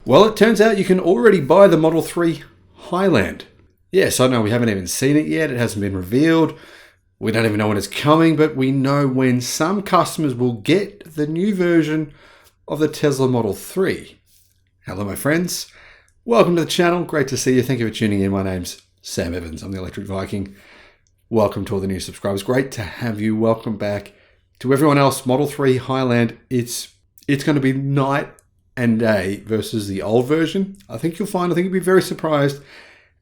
Well, it turns out you can already buy the Model 3 Highland. Yes, I know we haven't even seen it yet. It hasn't been revealed. We don't even know when it's coming, but we know when some customers will get the new version of the Tesla Model 3. Hello, my friends. Welcome to the channel. Great to see you. Thank you for tuning in. My name's Sam Evans. I'm the Electric Viking. Welcome to all the new subscribers. Great to have you. Welcome back to everyone else. Model 3 Highland. It's going to be night and day versus the old version. I think you'll be very surprised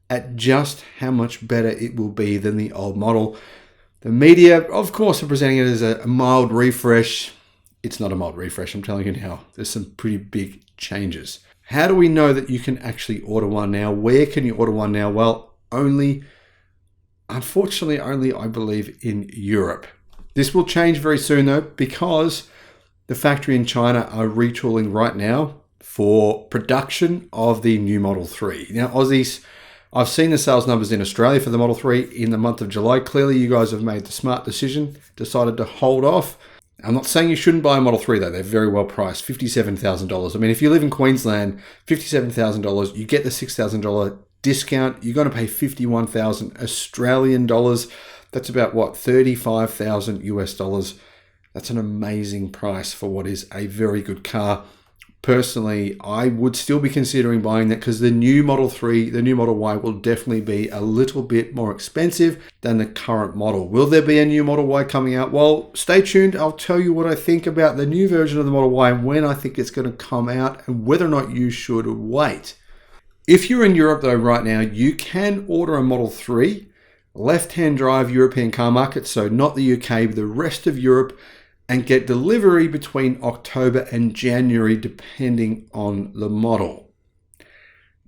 at just how much better it will be than the old model. The media, of course, are presenting it as a mild refresh. It's not a mild refresh, I'm telling you now. There's some pretty big changes. How do we know that you can actually order one now? Where can you order one now? Well, unfortunately, only I believe in Europe. This will change very soon though, because the factory in China are retooling right now for production of the new Model 3. Now, Aussies, I've seen the sales numbers in Australia for the Model 3 in the month of July. Clearly, you guys have made the smart decision, decided to hold off. I'm not saying you shouldn't buy a Model 3 though. They're very well priced, $57,000. I mean, if you live in Queensland, $57,000, you get the $6,000 discount. You're going to pay 51,000 Australian dollars. That's about what, 35,000 US dollars. That's an amazing price for what is a very good car. Personally, I would still be considering buying that because the new Model 3, the new Model Y will definitely be a little bit more expensive than the current model. Will there be a new Model Y coming out? Well, stay tuned. I'll tell you what I think about the new version of the Model Y and when I think it's going to come out and whether or not you should wait. If you're in Europe though right now, you can order a Model 3, left-hand drive European car market, so not the UK, but the rest of Europe, and get delivery between October and January, depending on the model.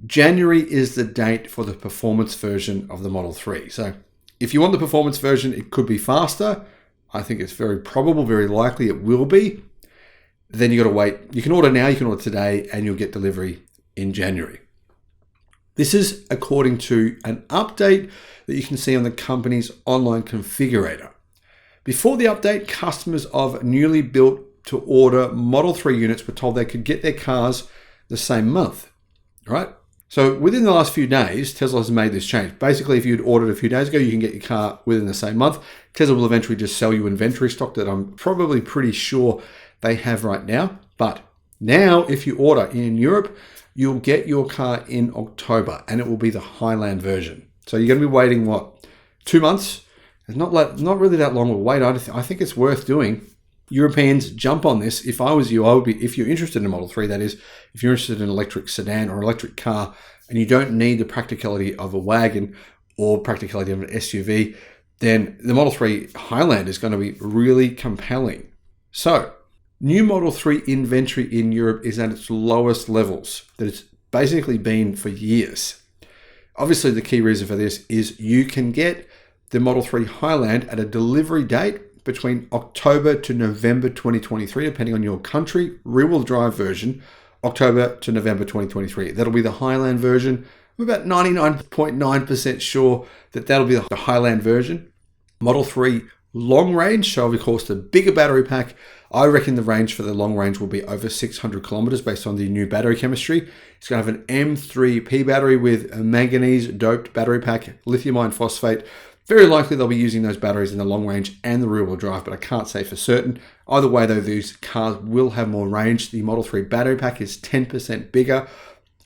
January is the date for the performance version of the Model 3. So if you want the performance version, it could be faster. I think it's very probable, very likely it will be. Then you got to wait. You can order now, you can order today, and you'll get delivery in January. This is according to an update that you can see on the company's online configurator. Before the update, customers of newly built to order Model 3 units were told they could get their cars the same month, right? So within the last few days, Tesla has made this change. Basically, if you'd ordered a few days ago, you can get your car within the same month. Tesla will eventually just sell you inventory stock that I'm probably pretty sure they have right now. But now, if you order in Europe, you'll get your car in October and it will be the Highland version. So you're going to be waiting, what, 2 months? It's not really that long of a wait. I think it's worth doing. Europeans, jump on this. If I was you, I would be, if you're interested in a Model 3, that is, if you're interested in an electric sedan or electric car and you don't need the practicality of a wagon or practicality of an SUV, then the Model 3 Highland is going to be really compelling. So, new Model 3 inventory in Europe is at its lowest levels that it's basically been for years. Obviously, the key reason for this is you can get the Model 3 Highland at a delivery date between October to November 2023, depending on your country, rear-wheel drive version, October to November 2023. That'll be the Highland version. I'm about 99.9% sure that that'll be the Highland version. Model 3 long range, so of course the bigger battery pack. I reckon the range for the long range will be over 600 kilometers based on the new battery chemistry. It's going to have an M3P battery with a manganese doped battery pack, lithium iron phosphate. Very likely they'll be using those batteries in the long range and the rear wheel drive, but I can't say for certain. Either way though, these cars will have more range. The Model 3 battery pack is 10% bigger.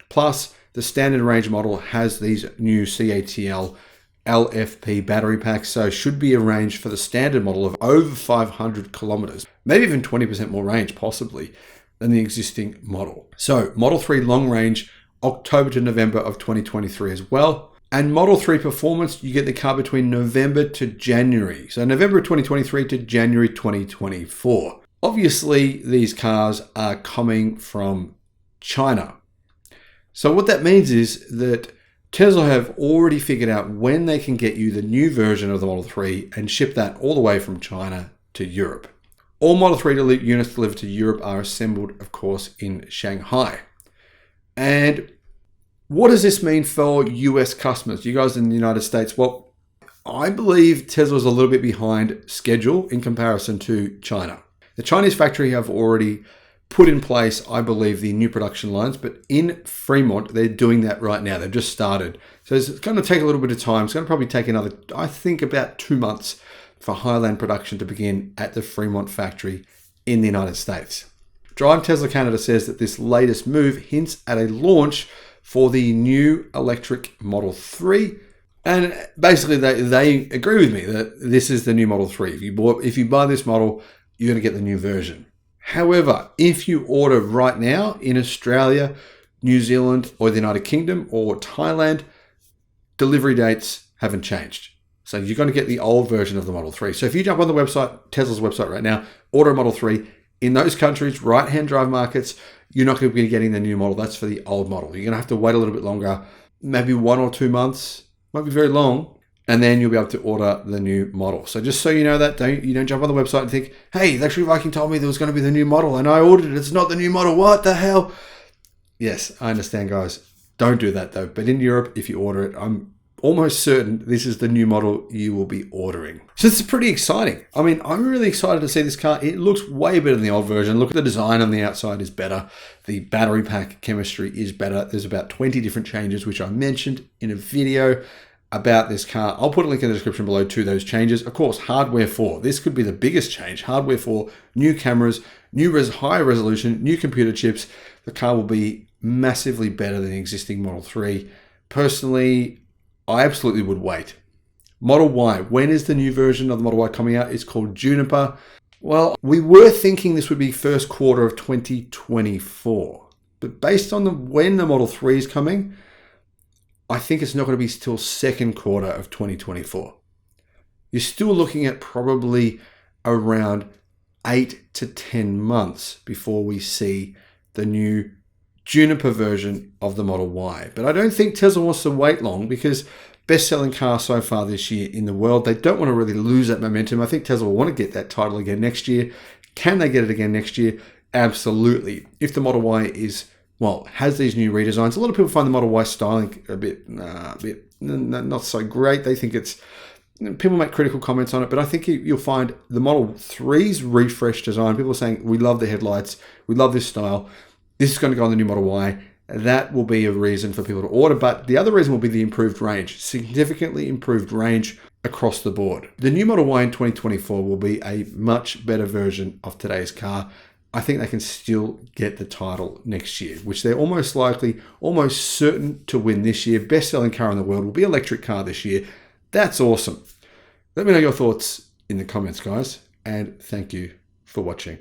Plus the standard range model has these new CATL LFP battery packs, so should be a range for the standard model of over 500 kilometers, maybe even 20% more range possibly than the existing model. So Model 3 long range, October to November of 2023 as well. And Model 3 performance, you get the car between November to January. So November 2023 to January 2024. Obviously, these cars are coming from China. So what that means is that Tesla have already figured out when they can get you the new version of the Model 3 and ship that all the way from China to Europe. All Model 3 units delivered to Europe are assembled, of course, in Shanghai. And what does this mean for US customers? You guys in the United States? Well, I believe Tesla's a little bit behind schedule in comparison to China. The Chinese factory have already put in place, I believe, the new production lines, but in Fremont, they're doing that right now. They've just started. So it's going to take a little bit of time. It's going to probably take another, I think, about 2 months for Highland production to begin at the Fremont factory in the United States. Drive Tesla Canada says that this latest move hints at a launch for the new electric Model 3. And basically, they agree with me that this is the new Model 3. If you buy this model, you're going to get the new version. However, if you order right now in Australia, New Zealand, or the United Kingdom, or Thailand, delivery dates haven't changed. So you're going to get the old version of the Model 3. So if you jump on the website, Tesla's website right now, order a Model 3, in those countries, right-hand drive markets, you're not going to be getting the new model. That's for the old model. You're going to have to wait a little bit longer, maybe 1 or 2 months, might be very long, and then you'll be able to order the new model. So just so you know that, you don't jump on the website and think, hey, Electric Viking told me there was going to be the new model and I ordered it. It's not the new model. What the hell? Yes, I understand, guys. Don't do that though. But in Europe, if you order it, I'm almost certain this is the new model you will be ordering. So it's pretty exciting. I mean, I'm really excited to see this car. It looks way better than the old version. Look at the design on the outside is better. The battery pack chemistry is better. There's about 20 different changes, which I mentioned in a video about this car. I'll put a link in the description below to those changes. Of course, hardware 4. This could be the biggest change. Hardware 4, new cameras, higher resolution, new computer chips. The car will be massively better than the existing Model 3. Personally, I absolutely would wait. Model Y. When is the new version of the Model Y coming out? It's called Juniper. Well, we were thinking this would be first quarter of 2024. But based on when the Model 3 is coming, I think it's not going to be till second quarter of 2024. You're still looking at probably around 8 to 10 months before we see the new Juniper version of the Model Y. But I don't think Tesla wants to wait long because best-selling car so far this year in the world, they don't want to really lose that momentum. I think Tesla will want to get that title again next year. Can they get it again next year? Absolutely. If the Model Y has these new redesigns, a lot of people find the Model Y styling a bit not so great. They think people make critical comments on it, but I think you'll find the Model 3's refreshed design. People are saying, we love the headlights, we love this style. This is going to go on the new Model Y. That will be a reason for people to order. But the other reason will be the improved range, significantly improved range across the board. The new Model Y in 2024 will be a much better version of today's car. I think they can still get the title next year, which they're almost certain to win this year. Best-selling car in the world will be electric car this year. That's awesome. Let me know your thoughts in the comments, guys. And thank you for watching.